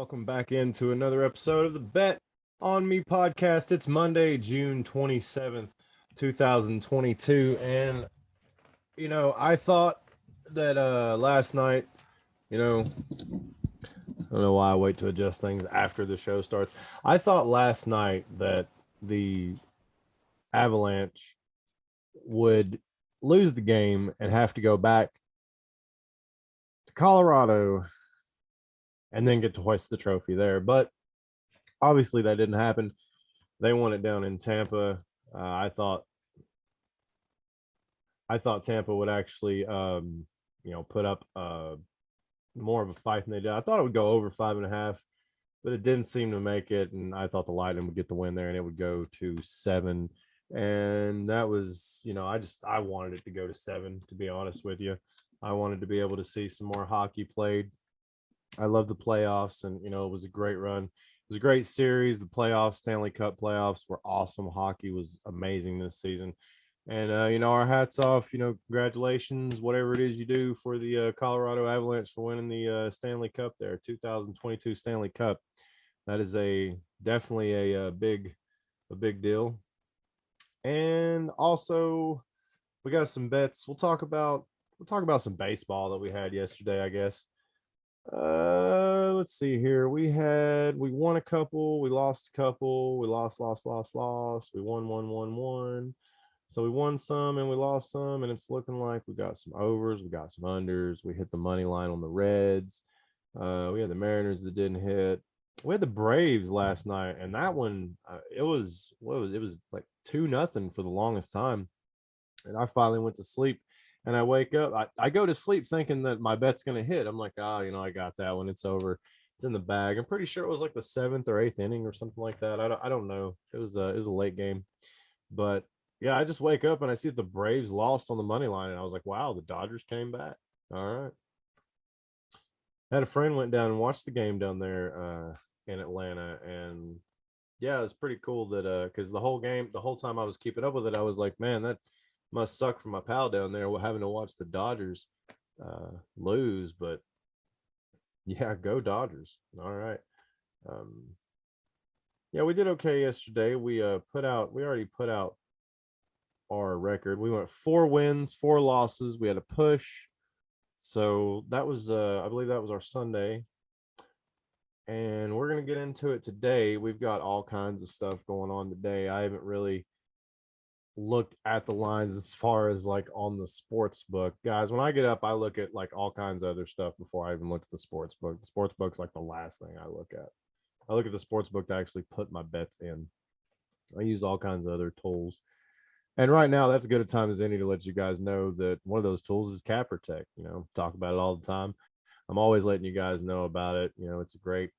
welcome back into another episode of the Bet on Me podcast. It's Monday, June 27th, 2022. And, I thought that last night, I don't know why I wait to adjust things after the show starts. I thought last night that the Avalanche would lose the game and have to go back to Colorado and then get to hoist the trophy there. But obviously that didn't happen. They won it down in Tampa. I thought Tampa would actually, put up more of a fight than they did. I thought it would go over 5.5, but it didn't seem to make it. And I thought the Lightning would get the win there, and it would go to 7. And that was, I wanted it to go to 7, to be honest with you. I wanted to be able to see some more hockey played. I love the playoffs, and it was a great run. It was a great series. The playoffs, Stanley Cup playoffs, were awesome. Hockey was amazing this season, and our hats off. Congratulations, whatever it is you do, for the Colorado Avalanche for winning the Stanley Cup there, 2022 Stanley Cup. That is definitely a big deal. And also, we got some bets. We'll talk about some baseball that we had yesterday, I guess. Let's see here. We won a couple, we lost a couple, we lost. We won. So we won some and we lost some, and it's looking like we got some overs, we got some unders. We hit the money line on the Reds. We had the Mariners that didn't hit. We had the Braves last night, and that one, it was like 2-0 for the longest time. And I finally went to sleep. And I wake up, I go to sleep thinking that my bet's going to hit. I'm like, I got that one. It's over. It's in the bag. I'm pretty sure it was like the 7th or 8th inning or something like that. I don't know. It was a late game. But yeah, I just wake up and I see that the Braves lost on the money line. And I was like, wow, the Dodgers came back. All right. I had a friend went down and watched the game down there in Atlanta. And yeah, it's pretty cool that because the whole time I was keeping up with it, I was like, man, that must suck for my pal down there having to watch the Dodgers lose. But yeah, go Dodgers. All right. Yeah, we did okay yesterday. We already put out our record. We went 4 wins, 4 losses. We had a push. So that was I believe that was our Sunday. And we're going to get into it today. We've got all kinds of stuff going on today. I haven't really looked at the lines as far as like on the sports book. Guys, when I get up, I look at like all kinds of other stuff before I even look at the sports book. The sports book's like the last thing I look at. I look at the sports book to actually put my bets in. I use all kinds of other tools. And right now, that's as good a time as any to let you guys know that one of those tools is Capper Tech. Talk about it all the time. I'm always letting you guys know about it. It's a great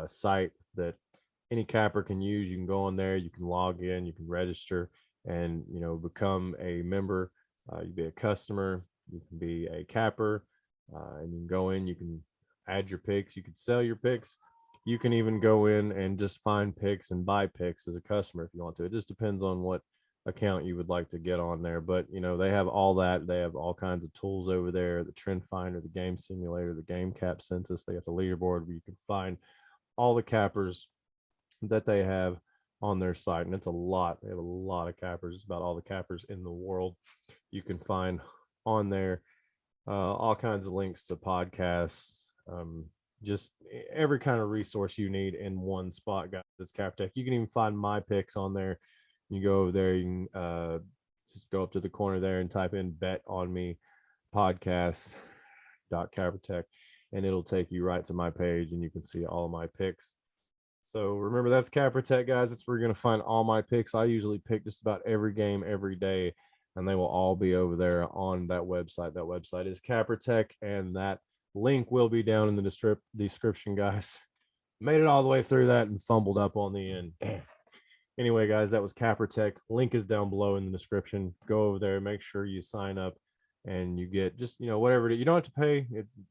site that any capper can use. You can go on there, you can log in, you can register, and become a member. You can be a customer, you can be a capper, and you can go in, you can add your picks, you can sell your picks, you can even go in and just find picks and buy picks as a customer if you want to. It just depends on what account you would like to get on there. But they have all that. They have all kinds of tools over there: the trend finder, the game simulator, the game cap census. They have the leaderboard where you can find all the cappers that they have on their site, and it's a lot. They have a lot of cappers. It's about all the cappers in the world you can find on there. All kinds of links to podcasts, just every kind of resource you need in one spot, guys. It's CapTech. You can even find my picks on there. You go over there, you can just go up to the corner there and type in Bet on Me podcast.captech, and it'll take you right to my page, and you can see all of my picks. So remember, that's Capper Tech, guys. That's where you're going to find all my picks. I usually pick just about every game every day, and they will all be over there on that website. That website is Capper Tech, and that link will be down in the description, guys. Made it all the way through that and fumbled up on the end. Anyway, guys, that was Capper Tech. Link is down below in the description. Go over there, make sure you sign up, and you get just, whatever it is. You don't have to pay.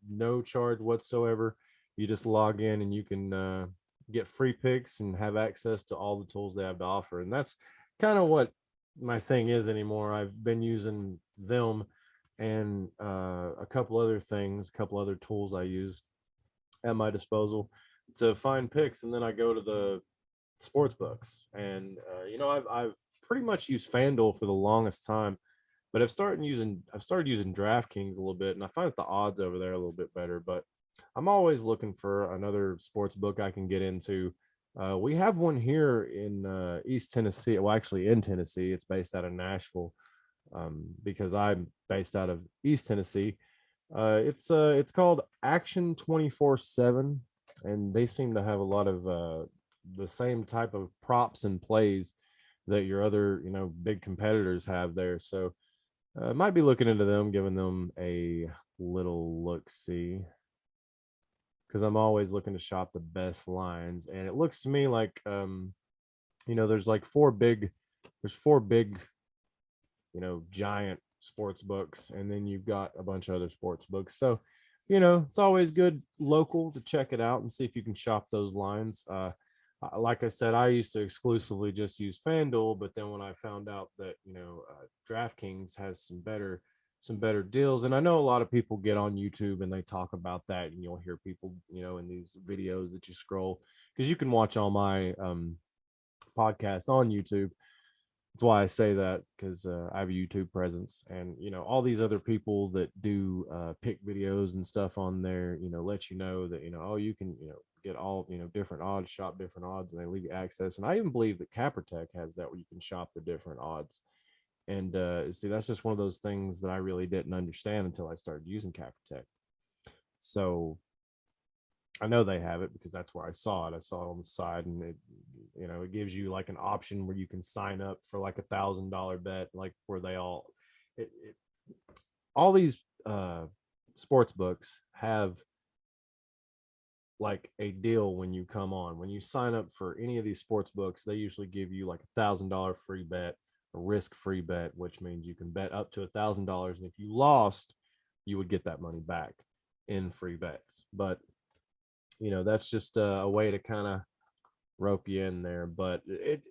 No charge whatsoever. You just log in, and you can get free picks and have access to all the tools they have to offer. And that's kind of what my thing is anymore. I've been using them and a couple other things, a couple other tools I use at my disposal. to find picks, and then I go to the sports books. And I've pretty much used FanDuel for the longest time, but I've started using DraftKings a little bit, and I find that the odds over there are a little bit better. But I'm always looking for another sports book I can get into. We have one here in East Tennessee. Well, actually in Tennessee. It's based out of Nashville, because I'm based out of East Tennessee. It's called Action 24/7, and they seem to have a lot of the same type of props and plays that your other big competitors have there. So might be looking into them, giving them a little look see, because I'm always looking to shop the best lines, and it looks to me like there's like four big giant sports books, and then you've got a bunch of other sports books. So it's always good local to check it out and see if you can shop those lines. Like I said, I used to exclusively just use FanDuel, but then when I found out that DraftKings has some better deals, and I know a lot of people get on YouTube and they talk about that, and you'll hear people in these videos that you scroll, because you can watch all my podcast on YouTube. That's why I say that, because I have a YouTube presence, and all these other people that do pick videos and stuff on there, let you know that oh, you can get all different odds, shop different odds, and they leave you access. And I even believe that Cappertech has that, where you can shop the different odds. And see, that's just one of those things that I really didn't understand until I started using Cappertech. So I know they have it because that's where I saw it. I saw it on the side, and it gives you like an option where you can sign up for like $1,000 bet, like where they all these sports books have like a deal when you come on. When you sign up for any of these sports books, they usually give you like $1,000 free bet, a risk-free bet, which means you can bet up to $1,000, and if you lost, you would get that money back in free bets. But that's just a way to kind of rope you in there. But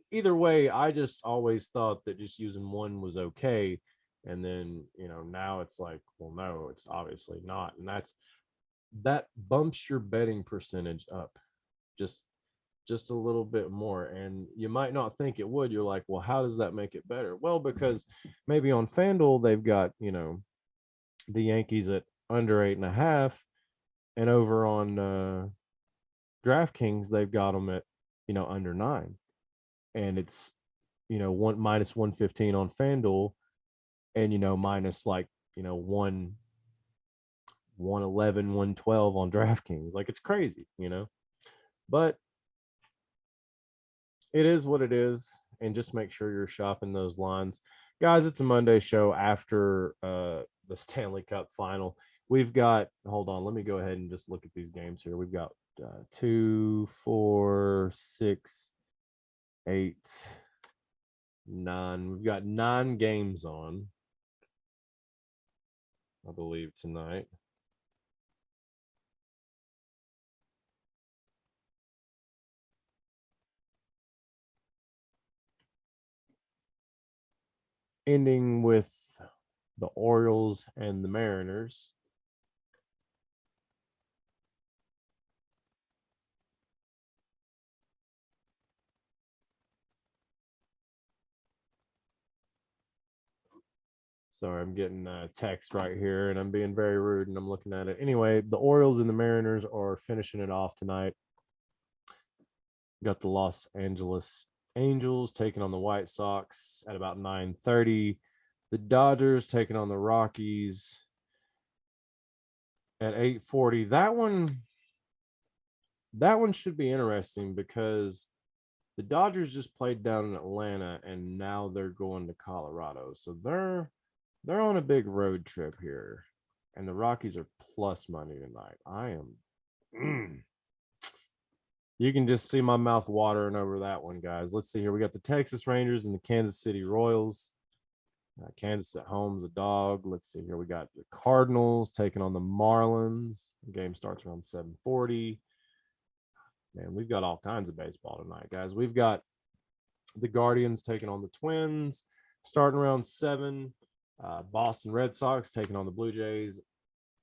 either way, I just always thought that just using one was okay, and then now it's like, well, no, it's obviously not. And that bumps your betting percentage up just a little bit more, and you might not think it would. You're like, well, how does that make it better? Well, because maybe on FanDuel they've got the Yankees at under 8.5, and over on DraftKings they've got them at under 9, and it's one minus 115 on FanDuel, and minus like 111 112 on DraftKings. Like, it's crazy. But it is what it is, and just make sure you're shopping those lines, guys. It's a Monday show after the Stanley Cup Final. We've got, hold on, let me go ahead and just look at these games here. We've got 2, 4, 6, 8, 9. We've got 9 games on, I believe, tonight. Ending with the Orioles and the Mariners. Sorry, I'm getting a text right here, and I'm being very rude, and I'm looking at it. Anyway, the Orioles and the Mariners are finishing it off tonight. Got the Los Angeles Angels taking on the White Sox at about 9:30. The Dodgers taking on the Rockies at 8:40. That one should be interesting, because the Dodgers just played down in Atlanta, and now they're going to Colorado. So they're on a big road trip here, and the Rockies are plus money tonight. I am you can just see my mouth watering over that one, guys. Let's see here. We got the Texas Rangers and the Kansas City Royals. Kansas at home's a dog. Let's see here. We got the Cardinals taking on the Marlins. The game starts around 7:40. Man, we've got all kinds of baseball tonight, guys. We've got the Guardians taking on the Twins, starting around 7. Boston Red Sox taking on the Blue Jays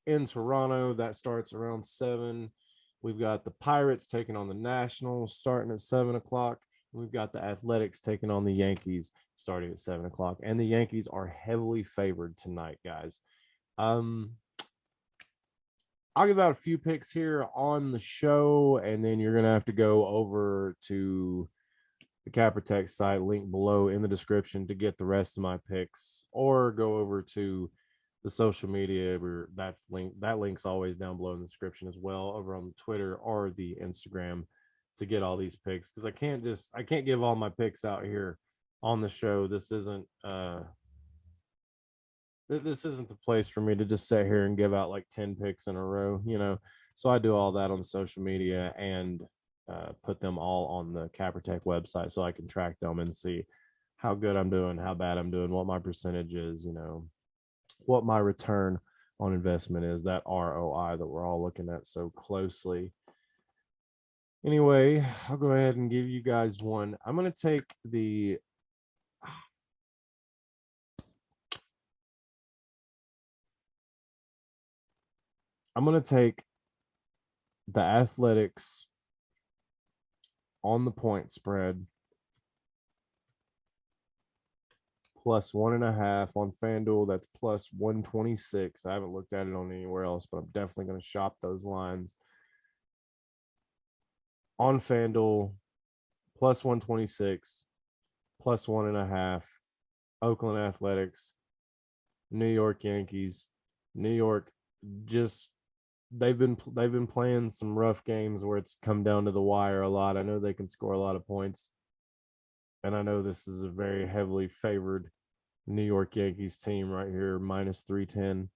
in Toronto. That starts around 7. We've got the Pirates taking on the Nationals starting at 7 o'clock. We've got the Athletics taking on the Yankees starting at 7 o'clock. And the Yankees are heavily favored tonight, guys. I'll give out a few picks here on the show, and then you're going to have to go over to the Caprotech site, link below in the description, to get the rest of my picks, or go over to the social media where that link's always down below in the description as well, over on Twitter or the Instagram, to get all these picks, because I can't give all my picks out here on the show. This isn't the place for me to just sit here and give out like 10 picks in a row, so I do all that on social media and put them all on the Caprotech website so I can track them and see how good I'm doing, how bad I'm doing, what my percentage is, what my return on investment is, that ROI that we're all looking at so closely. Anyway, I'll go ahead and give you guys one. I'm going to take the Athletics on the point spread plus 1.5 on FanDuel. That's plus 126. I haven't looked at it on anywhere else, but I'm definitely going to shop those lines on FanDuel. Plus 126, plus 1.5. Oakland Athletics, New York Yankees. New York, just they've been playing some rough games where it's come down to the wire a lot. I know they can score a lot of points, and I know this is a very heavily favored New York Yankees team right here, minus 310.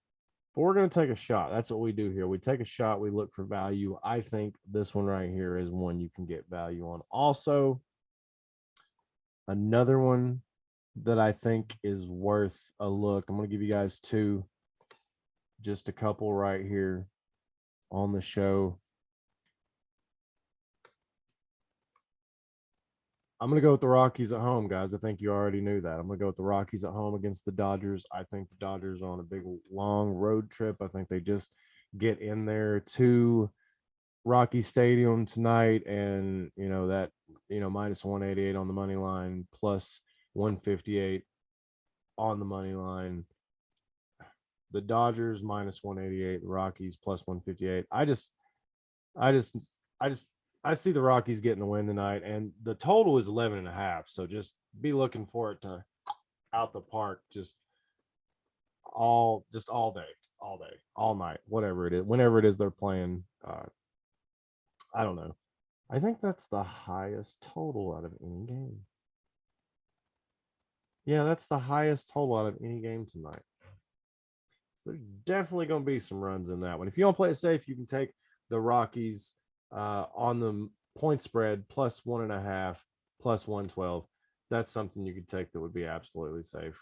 But we're going to take a shot. That's what we do here. We take a shot. We look for value. I think this one right here is one you can get value on. Also, another one that I think is worth a look. I'm going to give you guys two, just a couple right here on the show. I'm going to go with the Rockies at home, guys. I think you already knew that. I'm going to go with the Rockies at home against the Dodgers. I think the Dodgers are on a big, long road trip. I think they just get in there to Rocky Stadium tonight, and, minus 188 on the money line, plus 158 on the money line. The Dodgers minus 188, the Rockies plus 158. I see the Rockies getting the win tonight, and the total is 11.5. So just be looking for it to out the park, just all day, all night, whatever it is, whenever it is they're playing. I don't know. I think that's the highest total out of any game. Yeah, that's the highest total out of any game tonight. So there's definitely going to be some runs in that one. If you don't play it safe, you can take the Rockies on the point spread plus 1.5, plus 112. That's something you could take that would be absolutely safe.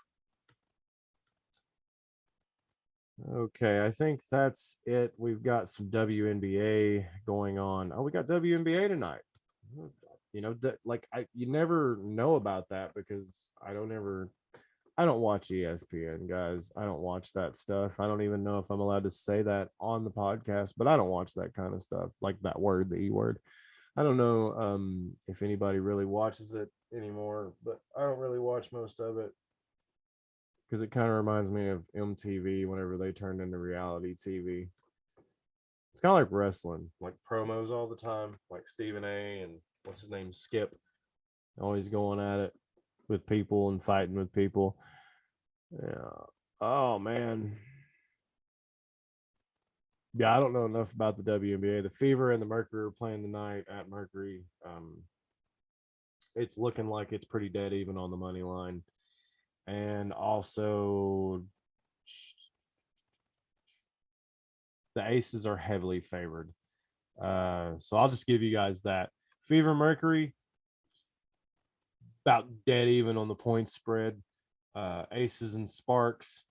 Okay, I think that's it. We've got some WNBA going on. Oh, we got WNBA tonight. You never know about that because I don't watch ESPN, guys. I don't watch that stuff. I don't even know if I'm allowed to say that on the podcast, but I don't watch that kind of stuff, like that word, the E word. I don't know if anybody really watches it anymore, but I don't really watch most of it because it kind of reminds me of MTV whenever they turned into reality TV. It's kind of like wrestling, like promos all the time, like Stephen A. and what's his name, Skip, always going at it with people and fighting with people. Yeah. Oh man. Yeah, I don't know enough about the WNBA. The Fever and the Mercury are playing tonight at Mercury. It's looking like it's pretty dead even on the money line. And also the Aces are heavily favored. So I'll just give you guys that. Fever Mercury, about dead even on the point spread. Aces and Sparks,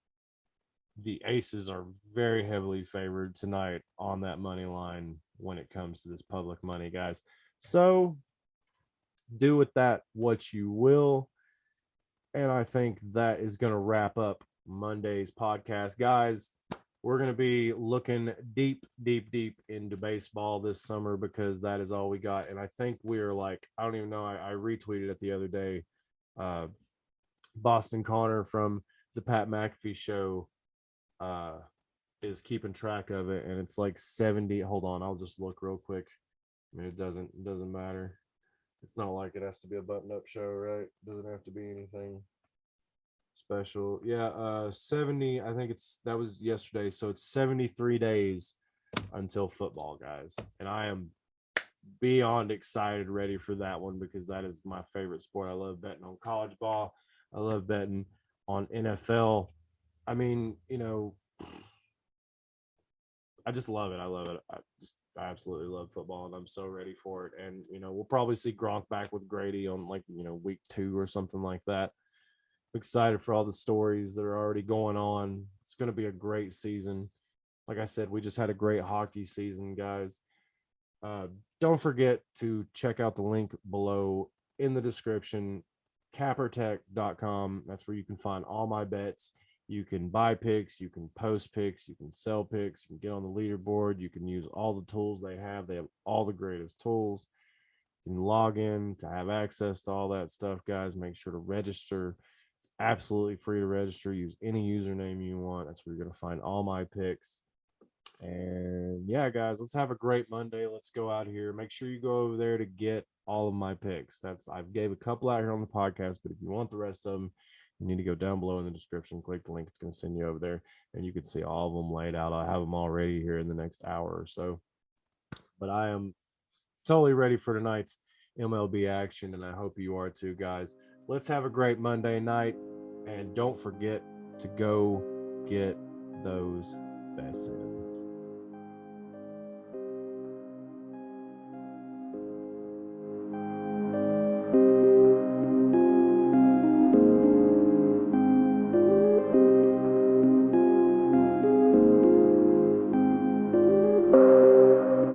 the Aces are very heavily favored tonight on that money line when it comes to this public money, guys. So do with that what you will. And I think that is going to wrap up Monday's podcast, guys. we're going to be looking deep, deep, deep into baseball this summer because that is all we got. And I think we're like, I don't even know. I retweeted it the other day. Uh, Boston Connor from the Pat McAfee show uh, is keeping track of it, and it's like 70. Hold on, I'll just look real quick. I mean, it doesn't matter. It's not like it has to be a button-up show, right? It doesn't have to be anything special. Yeah, 70. I think that was yesterday, so it's 73 days until football, guys, and I am beyond excited, ready for that one because that is my favorite sport. I love betting on college ball. I love betting on NFL. I mean, I just love it. I love it. I absolutely love football, and I'm so ready for it. And we'll probably see Gronk back with Grady on like week 2 or something like that. I'm excited for all the stories that are already going on. It's going to be a great season. Like I said, we just had a great hockey season, guys. Uh, don't forget to check out the link below in the description, cappertech.com. That's where you can find all my bets. You can buy picks, you can post picks, you can sell picks, you can get on the leaderboard, you can use all the tools they have. They have all the greatest tools. You can log in to have access to all that stuff, guys. Make sure to register. It's absolutely free to register. Use any username you want. That's where you're going to find all my picks. And yeah, guys, let's have a great Monday. Let's go out here. Make sure you go over there to get all of my picks. I've gave a couple out here on the podcast, but if you want the rest of them, you need to go down below in the description. Click the link. It's going to send you over there, and you can see all of them laid out. I have them all ready here in the next hour or so. But I am totally ready for tonight's MLB action, and I hope you are too, guys. Let's have a great Monday night, and don't forget to go get those bets in.